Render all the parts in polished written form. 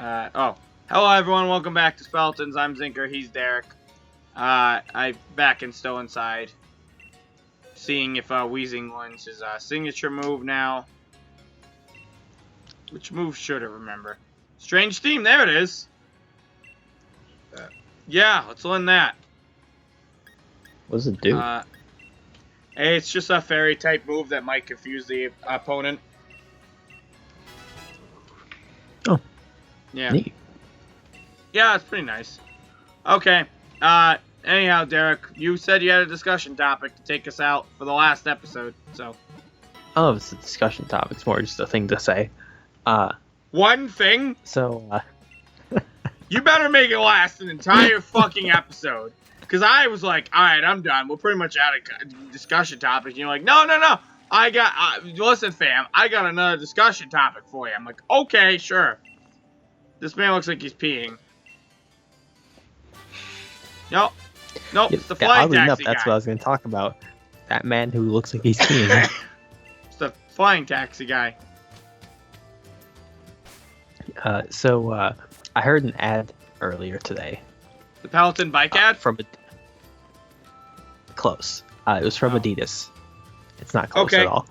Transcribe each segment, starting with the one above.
Hello everyone, welcome back to Speletons. I'm Zinker, he's Derek. I'm back and still inside. Seeing if Weezing learns his signature move now. Which move should I remember? Strange theme, there it is. Yeah, let's learn that. What does it do? It's just a fairy type move that might confuse the opponent. Oh. Yeah. Neat. Yeah, it's pretty nice. Okay. Anyhow, Derek, you said you had a discussion topic to take us out for the last episode, so. Oh, it's a discussion topic. It's more just a thing to say. One thing? So, You better make it last an entire fucking episode. Because I was like, alright, I'm done. We're pretty much out of discussion topic. And you're like, no. I got, listen, fam, I got another discussion topic for you. I'm like, okay, sure. This man looks like he's peeing. Nope, it's the flying taxi guy. That's what I was going to talk about. That man who looks like he's peeing. It's the flying taxi guy. I heard an ad earlier today. The Peloton bike ad? From close. It was from Adidas. It's not close at all.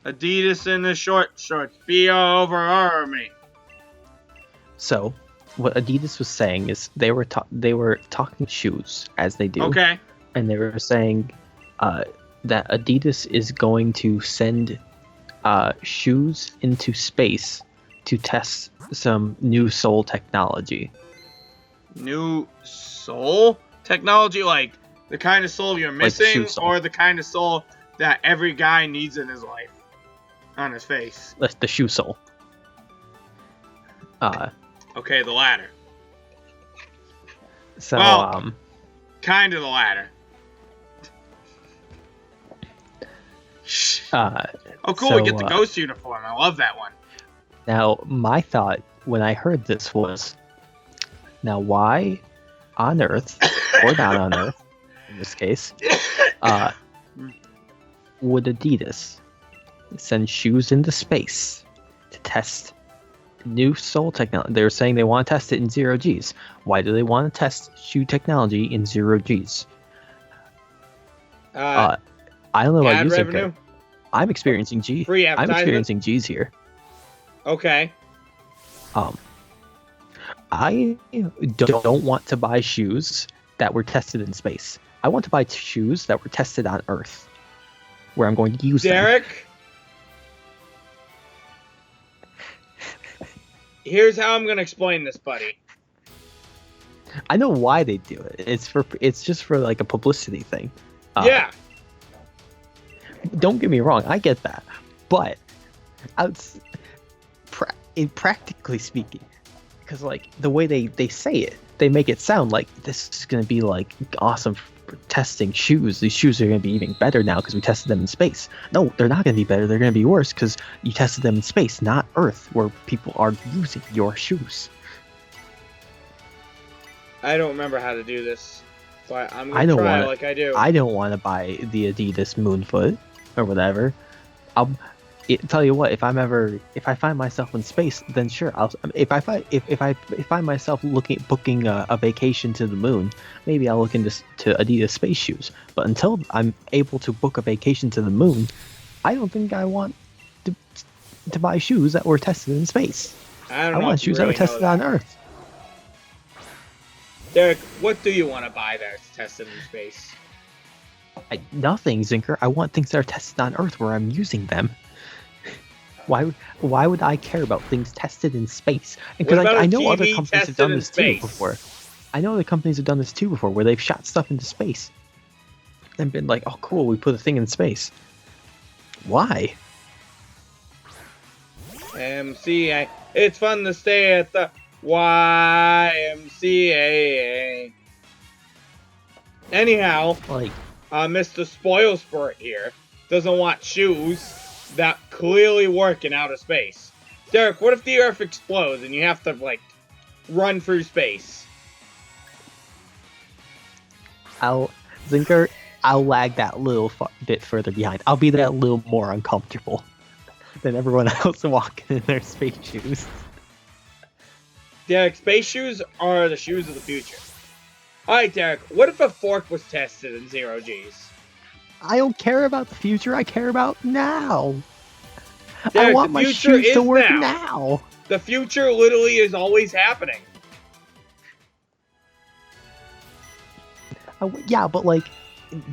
Adidas in the shorts. Be over army. So, what Adidas was saying is they were talking shoes, as they do. Okay. And they were saying that Adidas is going to send shoes into space to test some new sole technology. New sole technology? Like the kind of sole you're missing, like or the kind of sole that every guy needs in his life? On his face. That's the shoe sole. Okay, the latter. So, well, kind of the latter. Oh, cool, we get the ghost uniform. I love that one. Now, my thought when I heard this was, now why on Earth, or not on Earth, in this case, would Adidas send shoes into space to test new sole technology? They were saying they want to test it in 0 Gs. Why do they want to test shoe technology in 0 Gs? I don't know about you, Zinker. I'm experiencing G. I'm experiencing G's here. Okay. I don't want to buy shoes that were tested in space. I want to buy shoes that were tested on Earth, where I'm going to use Derek? them. Here's how I'm going to explain this, buddy. I know why they do it. It's just for like a publicity thing. Yeah. Don't get me wrong, I get that, but practically speaking, because like the way they say it, they make it sound like this is going to be like awesome for testing shoes. These shoes are going to be even better now because we tested them in space. No, they're not going to be better. They're going to be worse because you tested them in space, not Earth, where people are using your shoes. I don't remember how to do this, but I'm going to try like I do. I don't want to buy the Adidas Moonfoot or whatever. Tell you what, if I find myself in space, then sure. If I find myself booking a vacation to the moon, maybe I'll look into Adidas space shoes. But until I'm able to book a vacation to the moon, I don't think I want to buy shoes that were tested in space. I want shoes that were tested on Earth. Derek, what do you want to buy that's tested in space? Nothing, Zinker. I want things that are tested on Earth where I'm using them. Why would I care about things tested in space? Because I know other companies have done this too before. I know other companies have done this too before, where they've shot stuff into space and been like, "Oh, cool, we put a thing in space." Why? MCA. It's fun to stay at the YMCA. Anyhow, Mr. Spoilsport here doesn't want shoes that clearly work in outer space. Derek, what if the Earth explodes and you have to, run through space? Zinker, I'll lag that little bit further behind. I'll be that little more uncomfortable than everyone else walking in their space shoes. Derek, space shoes are the shoes of the future. Alright, Derek, what if a fork was tested in 0 Gs? I don't care about the future. I care about now. Derek, I want my shoes to work now. The future literally is always happening. Yeah, but like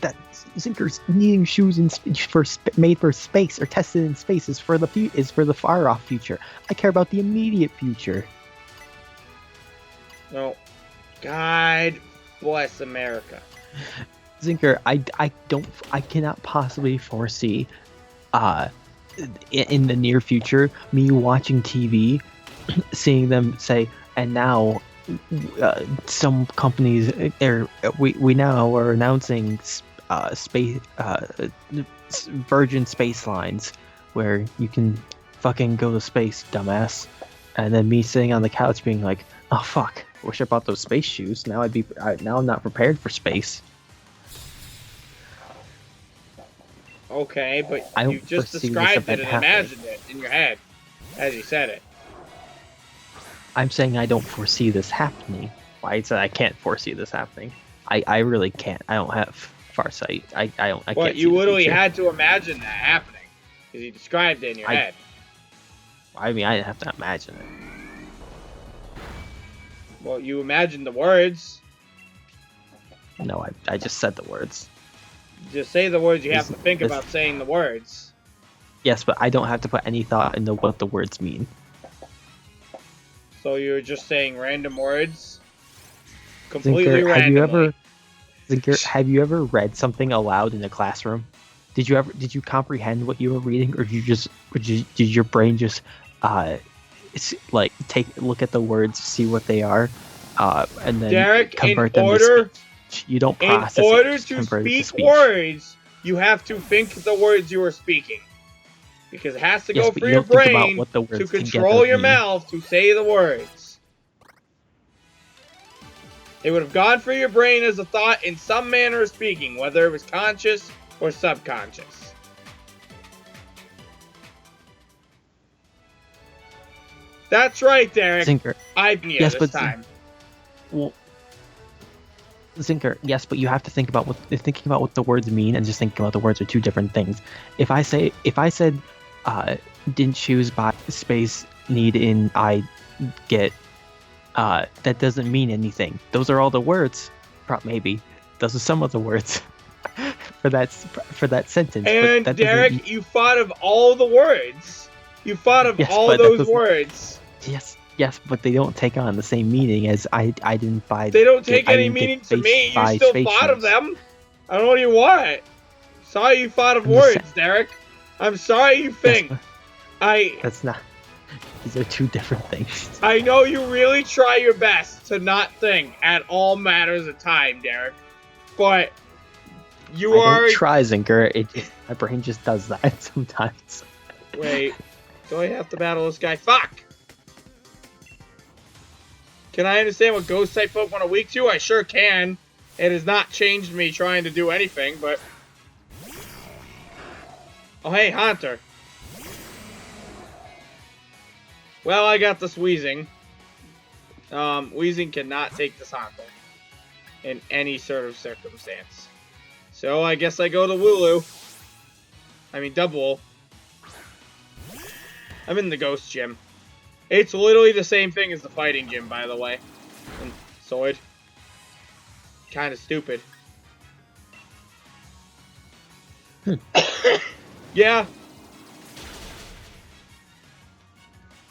that Zinker's needing shoes made for space or tested in space is for the far off future. I care about the immediate future. No. God bless America. Zinker, I cannot possibly foresee in the near future me watching TV seeing them say, and now some companies we now are announcing space Virgin space lines where you can fucking go to space, dumbass. And then me sitting on the couch being like, oh fuck, wish I bought those space shoes. Now now I'm not prepared for space. Okay, but I don't you just foresee described this it and event imagined it in your head as you said it. I'm saying I don't foresee this happening. I said I can't foresee this happening. I really can't. I don't have farsight. I But can't. you literally had to imagine that happening because you described it in your head. I mean, I didn't have to imagine it. Well, you imagined the words. No, I just said the words. Just say the words. You have to think about saying the words. Yes, but I don't have to put any thought into what the words mean. So you're just saying random words? Completely Zinker, randomly. Have you ever read something aloud in a classroom? Did you comprehend what you were reading, or did your brain just look at the words, see what they are, and then Derek, convert them to speech? You don't process in order it, to speak words, you have to think the words you are speaking. Because it has to go through your brain to control your mouth to say the words. It would have gone through your brain as a thought in some manner of speaking, whether it was conscious or subconscious. That's right, Derek. Zinker. I've been here this time. Well, Zinker, yes, but you have to think about thinking about what the words mean and just thinking about the words are two different things. If I said didn't choose by space need in I get that doesn't mean anything. Those are all the words. Maybe those are some of the words for that sentence. And but Derek, you thought of all the words. You thought of all those words. Yes, but they don't take on the same meaning as I didn't buy. They don't take any meaning to me. You still thought of them. I don't know what you want. Sorry you thought of words, Derek. I'm sorry you think. That's not. These are two different things. I know you really try your best to not think at all matters of time, Derek. But I don't try, Zinker. My brain just does that sometimes. Wait. Do I have to battle this guy? Fuck! Can I understand what ghost type Pokemon are weak to? I sure can. It has not changed me trying to do anything, but... Oh, hey, Haunter. Well, I got this Weezing. Weezing cannot take this Haunter in any sort of circumstance. So I guess I go to Wooloo. I mean, Double. I'm in the Ghost Gym. It's literally the same thing as the Fighting Gym, by the way. And Sword. Kind of stupid. Yeah.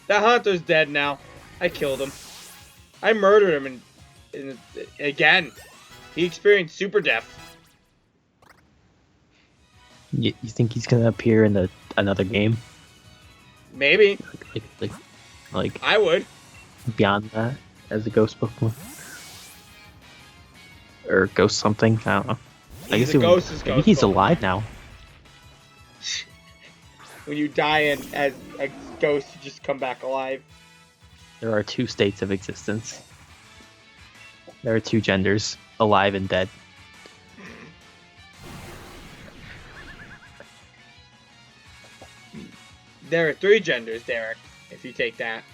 That Haunter's dead now. I killed him. I murdered him and again. He experienced super death. You think he's gonna appear in another game? Maybe. Like I would. Beyond that, as a ghost Pokemon. Or ghost something, I don't know. I guess maybe he's alive now. When you die as a ghost, you just come back alive. There are two states of existence. There are two genders, alive and dead. There are three genders, Derek, if you take that.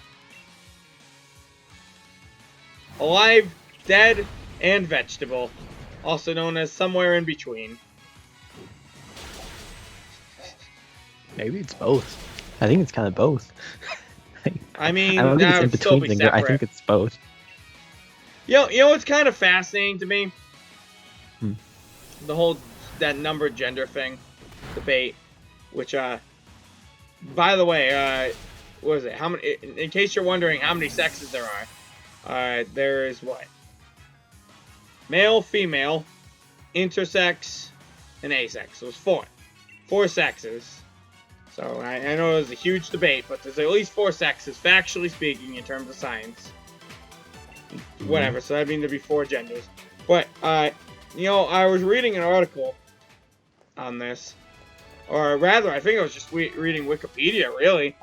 alive, dead, and vegetable, also known as somewhere in between. Maybe it's both. I think it's kind of both. I mean, I don't think it's in still between be Zinker. I separate. think it's both. You know what's kind of fascinating to me? Hmm. The whole that numbered gender thing debate, which by the way, what is it? How many? In case you're wondering how many sexes there are, there is what? Male, female, intersex, and asex. So it's four sexes. So I know there's a huge debate, but there's at least 4 sexes, factually speaking, in terms of science. Whatever, so that'd mean there'd be 4 genders. But, you know, I was reading an article on this. Or rather, I think I was just reading Wikipedia, really.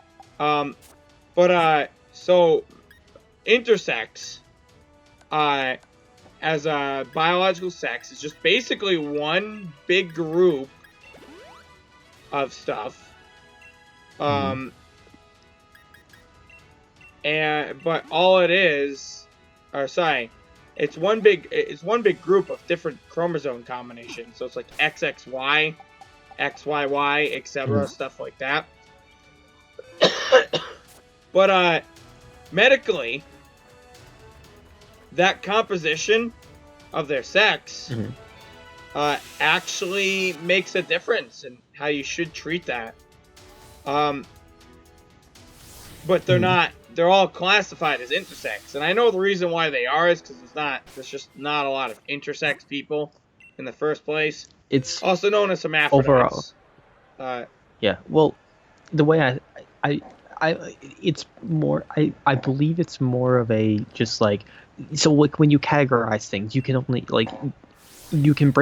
So, intersex, as a biological sex, is just basically one big group of stuff. But all it is, it's one big group of different chromosome combinations. So it's like XXY, XYY, etc., stuff like that. But medically, that composition of their sex actually makes a difference in how you should treat that. But they're not. They're all classified as intersex, and I know the reason why they are is because there's just not a lot of intersex people in the first place. It's also known as hermaphrodites. Overall. Yeah. Well, the way it's more. I believe it's more of a just like. So like when you categorize things, you can only like. You can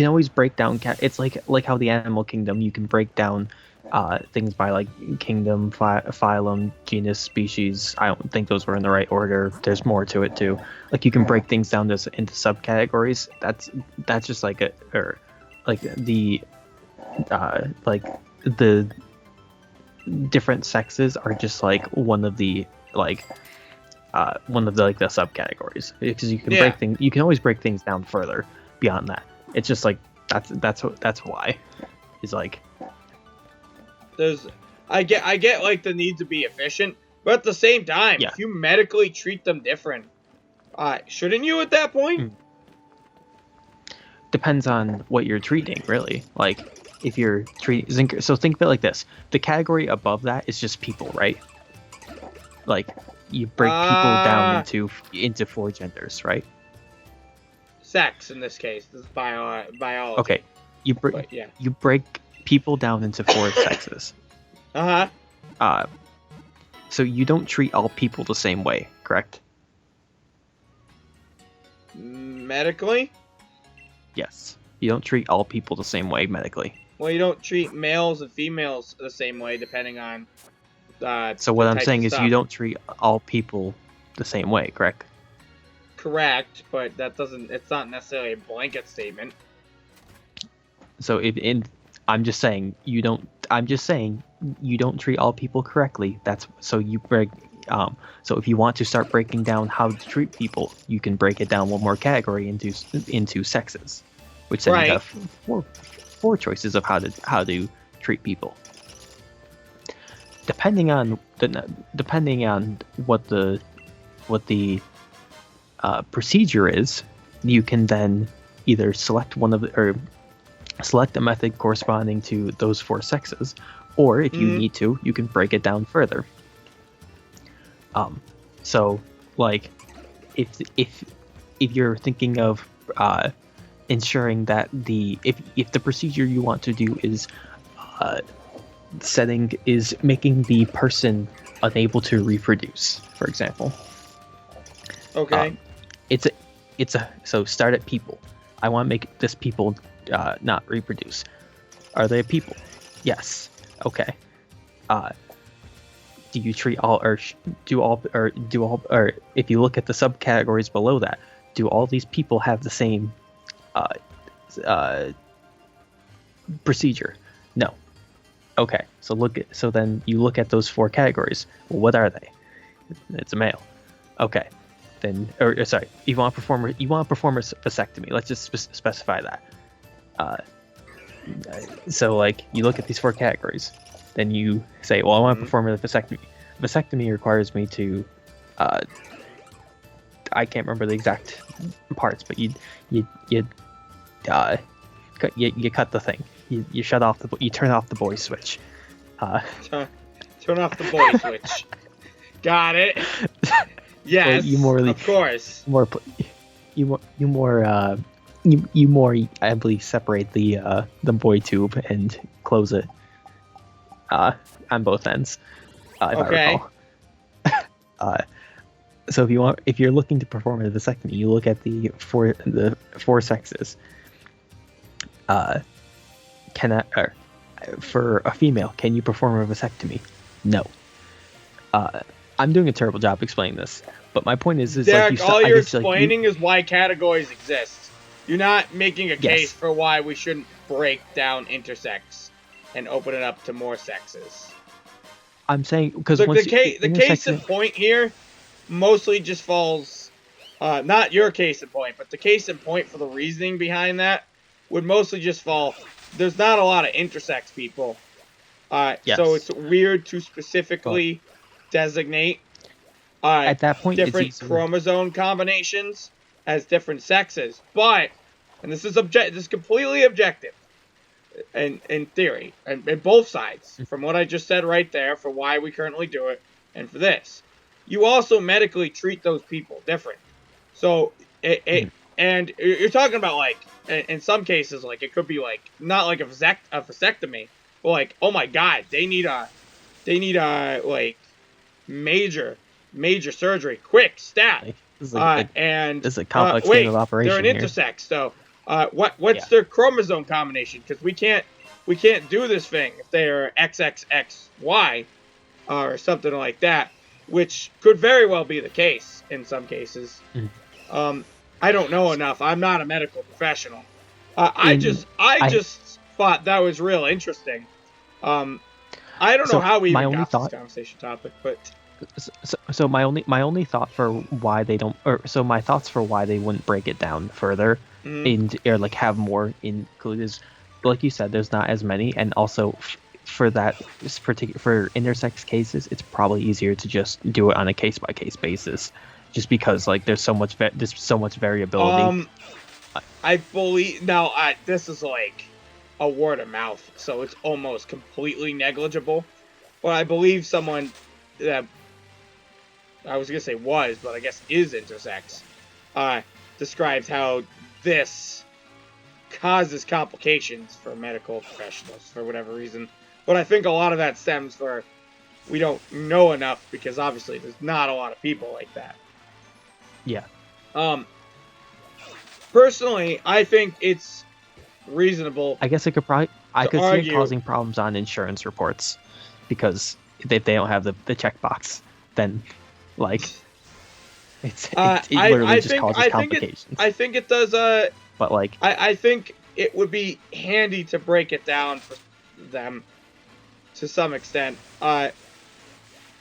always break down. It's like how the animal kingdom. You can break down. Things by like kingdom, phylum, genus, species. I don't think those were in the right order. There's more to it too. Like you can break things down into subcategories. That's just like the different sexes are just like one of the subcategories because you can break things. You can always break things down further beyond that. It's just like that's why is like. I get like the need to be efficient, but at the same time, if you medically treat them different, shouldn't you at that point? Depends on what you're treating, really. Like if you're treating Zinker, so think of it like this: the category above that is just people, right? Like you break people down into 4 genders, right? Sex in this case, this is biology. Okay, you break people down into 4 sexes. So you don't treat all people the same way, correct? Medically? Yes. You don't treat all people the same way medically. Well, you don't treat males and females the same way depending on so what I'm saying is you don't treat all people the same way, correct? Correct, but it's not necessarily a blanket statement. So I'm just saying you don't treat all people correctly. So if you want to start breaking down how to treat people, you can break it down one more category into sexes, which then you have four choices of how to treat people. Depending on what the procedure is, you can then either select select a method corresponding to those 4 sexes, or if you need to, you can break it down further. So like if you're thinking of ensuring that if the procedure you want to do is making the person unable to reproduce, for example. Okay. So start at people. I want to make this people not reproduce. Are they people? Yes. Okay. Do you treat all or if you look at the subcategories below that, do all these people have the same procedure? No. Okay. So then you look at those 4 categories. Well, what are they? It's a male. Okay. then or sorry, you want to perform a vasectomy. Let's just specify that. So like you look at these 4 categories, then you say, well, I want to perform a vasectomy. Vasectomy requires me to, I can't remember the exact parts, but you cut the thing. You shut off you turn off the boy switch. Turn off the boy switch. Got it. Yes. Of course. You more I believe separate the boy tube and close it on both ends. Okay. I recall. So if you're looking to perform a vasectomy, you look at the four sexes. For a female, can you perform a vasectomy? No. I'm doing a terrible job explaining this, but my point is Derek, all you're explaining is why categories exist. You're not making a case for why we shouldn't break down intersex and open it up to more sexes. I'm saying because the case in point here mostly just falls, not your case in point, but the case in point for the reasoning behind that would mostly just fall. There's not a lot of intersex people, so it's weird to specifically designate at that point different chromosome combinations as different sexes. But, and this is completely objective, in theory, and both sides, from what I just said right there, for why we currently do it, and for this. You also medically treat those people different. So, and you're talking about, like, in some cases, like, it could be, like, not like a vasectomy, but, like, oh my god, they need a like, major surgery, quick, stat. This is a complex game of operation. They're an intersex, so what's their chromosome combination? Because we can't do this thing if they are XXXY or something like that, which could very well be the case in some cases. I don't know enough. I'm not a medical professional. I just thought that was real interesting. I don't know how we even got this conversation topic, but. So my only thought for why they don't, my thoughts for why they wouldn't break it down further, or like have more included, is, like you said, there's not as many, and also for intersex cases, it's probably easier to just do it on a case by case basis, just because like there's so much variability. I believe now. This is like a word of mouth, so it's almost completely negligible. But I believe someone that. I was going to say was, but I guess is intersex, describes how this causes complications for medical professionals for whatever reason. But I think a lot of that stems for we don't know enough because obviously there's not a lot of people like that. Yeah. Personally, I think it's reasonable. I guess I could see it causing problems on insurance reports because if they don't have the checkbox, then. Like, it literally just causes complications. I think it does. But like, I think it would be handy to break it down for them to some extent,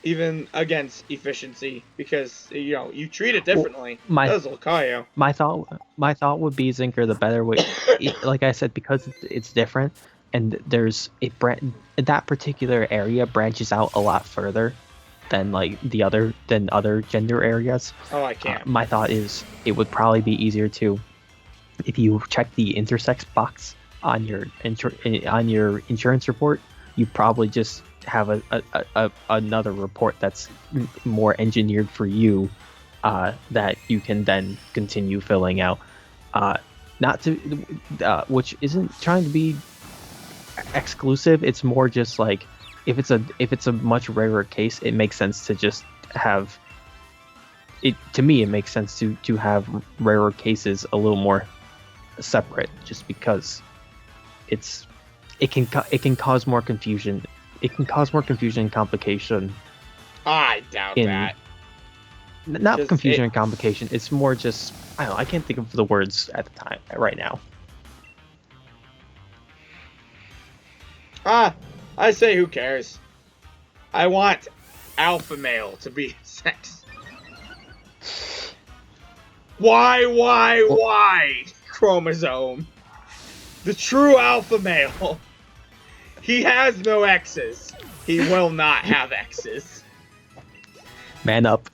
even against efficiency, because you treat it differently. My thought would be, Zinker, the better way. Like I said, because it's different, and that particular area branches out a lot further than other gender areas. Oh, I can't. My thought is it would probably be easier to, if you check the intersex box on your insurance report, you probably just have another report that's more engineered for you, that you can then continue filling out. Which isn't trying to be exclusive. It's more just like, if it's a much rarer case, it makes sense to just have it. To me, it makes sense to have rarer cases a little more separate, just because it can cause more confusion. It can cause more confusion and complication. I doubt that. Not confusion and complication. It's more just, I don't know. I can't think of the words at the time right now. I say, who cares? I want alpha male to be sex. Y chromosome. The true alpha male. He has no X's. He will not have X's. Man up.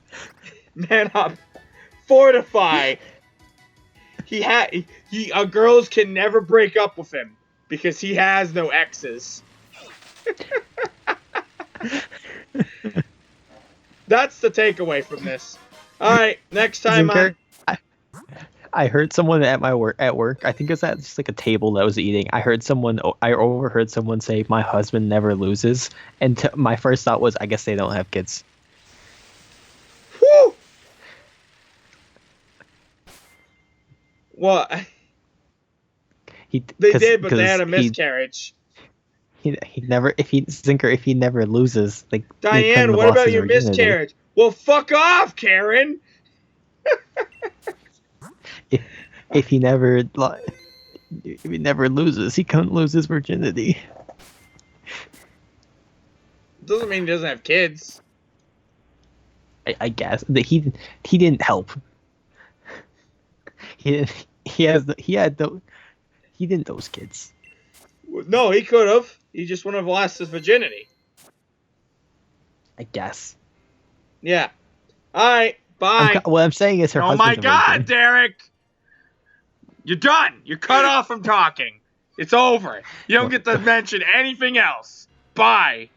Man up. Fortify. Girls can never break up with him because he has no X's. That's the takeaway from this. All right, next time Zinker, I heard someone at work. I think it was at just like a table that I was eating. I overheard someone say, "My husband never loses," and my first thought was, I guess they don't have kids. Whew. What? They did, but they had a miscarriage. He never if he never loses, like, Diane, what about your miscarriage? Well, fuck off, Karen. if he never loses, he can't lose his virginity. Doesn't mean he doesn't have kids. I guess that he didn't help. He didn't those kids. No, he could have. He just wouldn't have lost his virginity. I guess. Yeah. All right. Bye. What I'm saying is her Oh husband's my God, Derek! You're done. You're cut off from talking. It's over. You don't get to mention anything else. Bye.